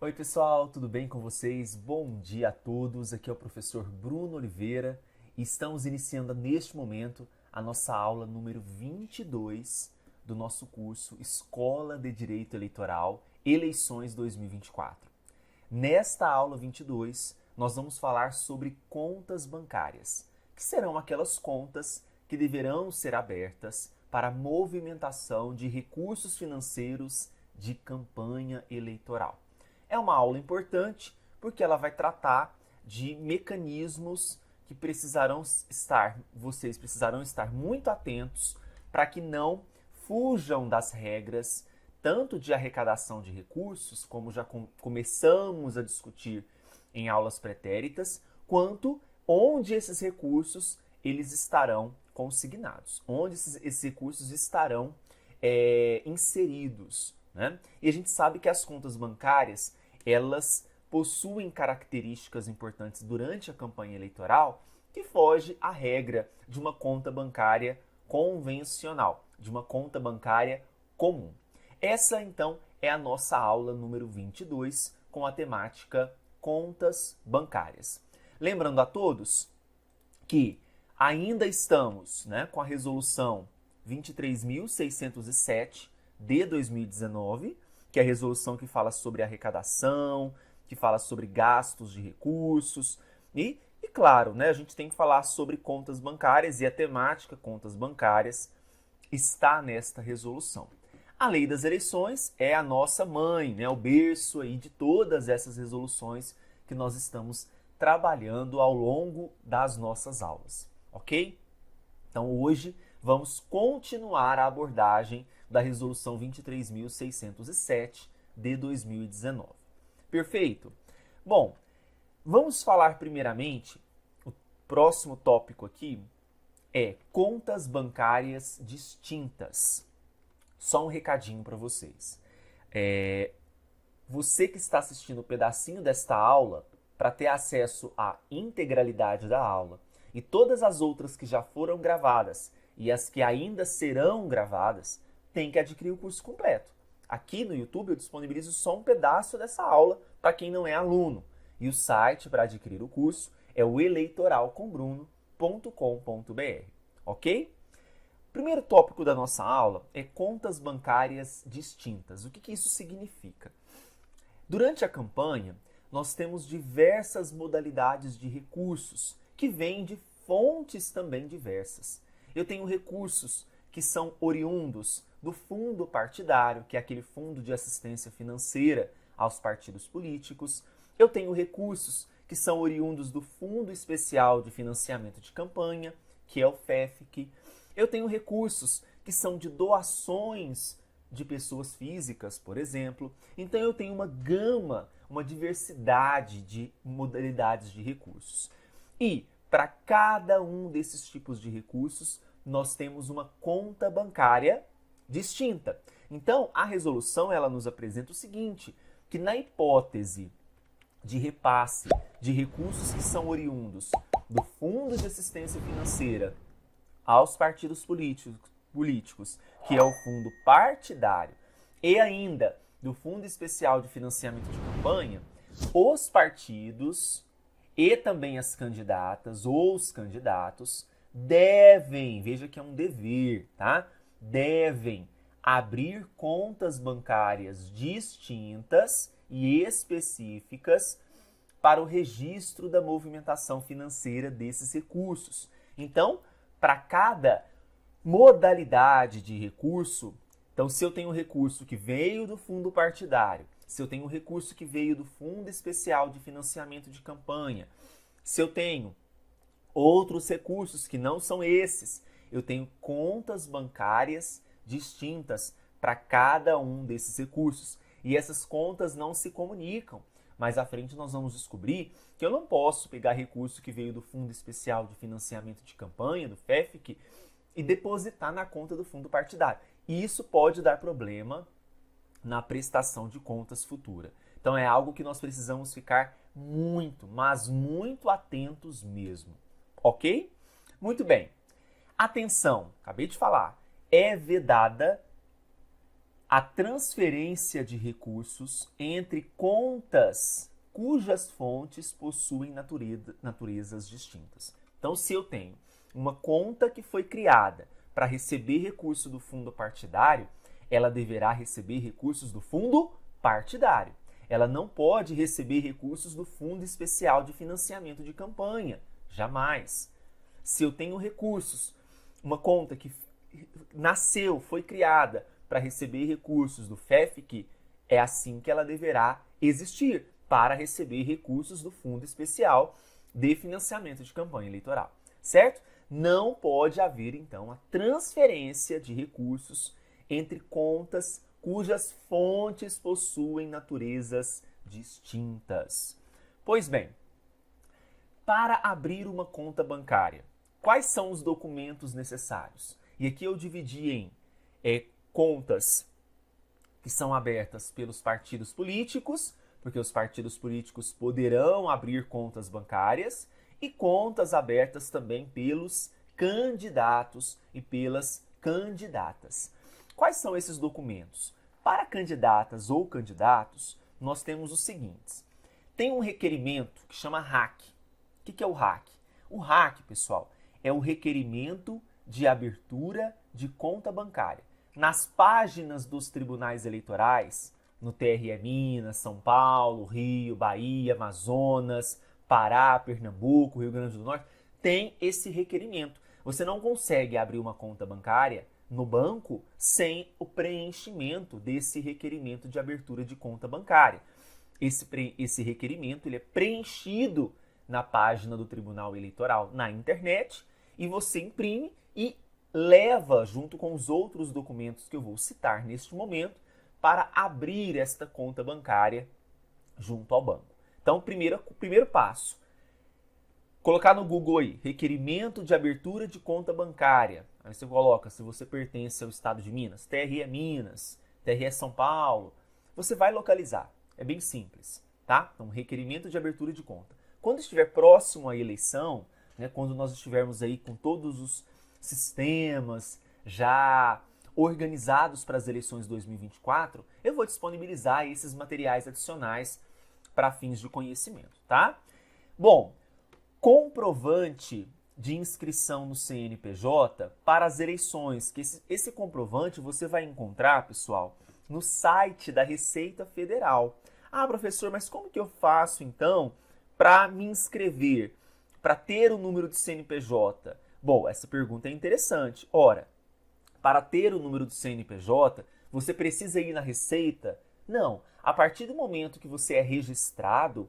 Oi, pessoal, tudo bem com vocês? Bom dia a todos. Aqui é o professor Bruno Oliveira e estamos iniciando neste momento a nossa aula número 22 do nosso curso Escola de Direito Eleitoral Eleições 2024. Nesta aula 22, nós vamos falar sobre contas bancárias, que serão aquelas contas que deverão ser abertas para movimentação de recursos financeiros de campanha eleitoral. É uma aula importante porque ela vai tratar de mecanismos que vocês precisarão estar muito atentos para que não fujam das regras tanto de arrecadação de recursos, como já começamos a discutir em aulas pretéritas, quanto onde esses recursos eles estarão consignados, onde esses recursos estarão inseridos. Né? E a gente sabe que as contas bancárias elas possuem características importantes durante a campanha eleitoral que foge à regra de uma conta bancária convencional, de uma conta bancária comum. Essa, então, é a nossa aula número 22 com a temática contas bancárias. Lembrando a todos que ainda estamos, com a resolução 23.607 de 2019, que é a resolução que fala sobre arrecadação, que fala sobre gastos de recursos e claro, a gente tem que falar sobre contas bancárias e a temática contas bancárias está nesta resolução. A Lei das Eleições é a nossa mãe, o berço aí de todas essas resoluções que nós estamos trabalhando ao longo das nossas aulas, ok? Então hoje vamos continuar a abordagem da resolução 23.607 de 2019. Perfeito? Bom, vamos falar primeiramente, o próximo tópico aqui é contas bancárias distintas. Só um recadinho para vocês. Você que está assistindo um pedacinho desta aula, para ter acesso à integralidade da aula e todas as outras que já foram gravadas e as que ainda serão gravadas, tem que adquirir o curso completo. Aqui no YouTube eu disponibilizo só um pedaço dessa aula para quem não é aluno. E o site para adquirir o curso é o eleitoralcombruno.com.br, ok? O primeiro tópico da nossa aula é contas bancárias distintas. O que isso significa? Durante a campanha, nós temos diversas modalidades de recursos que vêm de fontes também diversas. Eu tenho recursos que são oriundos do fundo partidário, que é aquele fundo de assistência financeira aos partidos políticos. Eu tenho recursos que são oriundos do Fundo Especial de Financiamento de Campanha, que é o FEFC. Eu tenho recursos que são de doações de pessoas físicas, por exemplo. Então eu tenho uma gama, uma diversidade de modalidades de recursos. E para cada um desses tipos de recursos, nós temos uma conta bancária distinta. Então, a resolução ela nos apresenta o seguinte, que na hipótese de repasse de recursos que são oriundos do Fundo de Assistência Financeira aos partidos políticos, que é o fundo partidário, e ainda do Fundo Especial de Financiamento de Campanha, os partidos e também as candidatas ou os candidatos devem, veja que é um dever, tá? Devem abrir contas bancárias distintas e específicas para o registro da movimentação financeira desses recursos. Então, para cada modalidade de recurso, então se eu tenho um recurso que veio do fundo partidário, se eu tenho um recurso que veio do Fundo Especial de Financiamento de Campanha, se eu tenho outros recursos que não são esses, eu tenho contas bancárias distintas para cada um desses recursos. E essas contas não se comunicam. Mais à frente nós vamos descobrir que eu não posso pegar recurso que veio do Fundo Especial de Financiamento de Campanha, do FEFC, e depositar na conta do fundo partidário. E isso pode dar problema na prestação de contas futura. Então é algo que nós precisamos ficar muito, mas muito atentos mesmo. Ok? Muito bem. Atenção, acabei de falar, é vedada a transferência de recursos entre contas cujas fontes possuem naturezas distintas. Então, se eu tenho uma conta que foi criada para receber recurso do fundo partidário, ela deverá receber recursos do fundo partidário. Ela não pode receber recursos do Fundo Especial de Financiamento de Campanha. Jamais. Se eu tenho recursos, uma conta que nasceu, foi criada para receber recursos do FEFIC, é assim que ela deverá existir, para receber recursos do Fundo Especial de Financiamento de Campanha Eleitoral. Certo? Não pode haver, então, a transferência de recursos entre contas cujas fontes possuem naturezas distintas. Pois bem, para abrir uma conta bancária, quais são os documentos necessários? E aqui eu dividi em contas que são abertas pelos partidos políticos, porque os partidos políticos poderão abrir contas bancárias, e contas abertas também pelos candidatos e pelas candidatas. Quais são esses documentos? Para candidatas ou candidatos, nós temos os seguintes. Tem um requerimento que chama RAC. O que é o RAC? O RAC, pessoal, é o requerimento de abertura de conta bancária. Nas páginas dos tribunais eleitorais, no TRE Minas, São Paulo, Rio, Bahia, Amazonas, Pará, Pernambuco, Rio Grande do Norte, tem esse requerimento. Você não consegue abrir uma conta bancária no banco sem o preenchimento desse requerimento de abertura de conta bancária. Esse requerimento ele é preenchido na página do Tribunal Eleitoral na internet e você imprime e leva junto com os outros documentos que eu vou citar neste momento para abrir esta conta bancária junto ao banco. Então, primeiro passo, colocar no Google aí, requerimento de abertura de conta bancária. Aí você coloca se você pertence ao estado de Minas, TRE Minas, TRE São Paulo. Você vai localizar. É bem simples, tá? Então, requerimento de abertura de conta. Quando estiver próximo à eleição, né, quando nós estivermos aí com todos os sistemas já organizados para as eleições de 2024, eu vou disponibilizar esses materiais adicionais para fins de conhecimento, tá? Bom, comprovante de inscrição no CNPJ para as eleições, que esse comprovante você vai encontrar, pessoal, no site da Receita Federal. Ah, professor, mas como que eu faço, então, para me inscrever, para ter o número de CNPJ? Bom, essa pergunta é interessante. Ora, para ter o número do CNPJ, você precisa ir na Receita? Não. A partir do momento que você é registrado,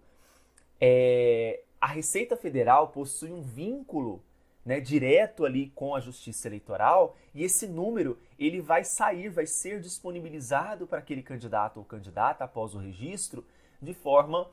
a Receita Federal possui um vínculo, né, direto ali com a Justiça Eleitoral e esse número ele vai ser disponibilizado para aquele candidato ou candidata após o registro de forma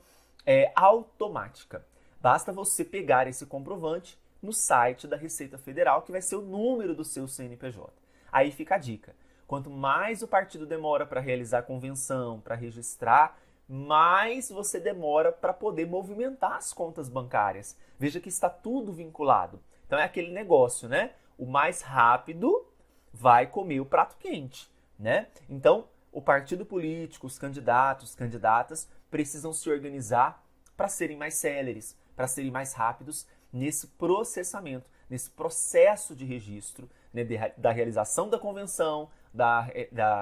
automática. Basta você pegar esse comprovante no site da Receita Federal, que vai ser o número do seu CNPJ. Aí fica a dica. Quanto mais o partido demora para realizar a convenção, para registrar, mais você demora para poder movimentar as contas bancárias. Veja que está tudo vinculado. Então é aquele negócio, né? O mais rápido vai comer o prato quente, né? Então, o partido político, os candidatos, candidatas precisam se organizar para serem mais céleres, para serem mais rápidos nesse processamento, nesse processo de registro, né, da realização da convenção,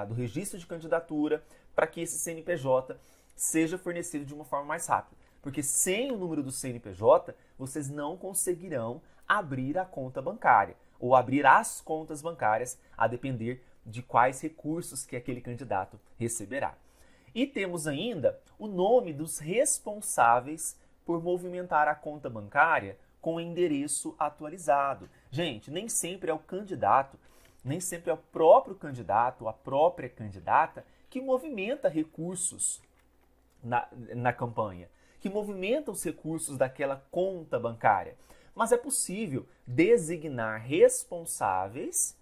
do registro de candidatura, para que esse CNPJ seja fornecido de uma forma mais rápida. Porque sem o número do CNPJ, vocês não conseguirão abrir a conta bancária ou abrir as contas bancárias, a depender de quais recursos que aquele candidato receberá. E temos ainda o nome dos responsáveis por movimentar a conta bancária com o endereço atualizado. Gente, nem sempre é o candidato, nem sempre é o próprio candidato, a própria candidata, que movimenta recursos na campanha, que movimenta os recursos daquela conta bancária. Mas é possível designar responsáveis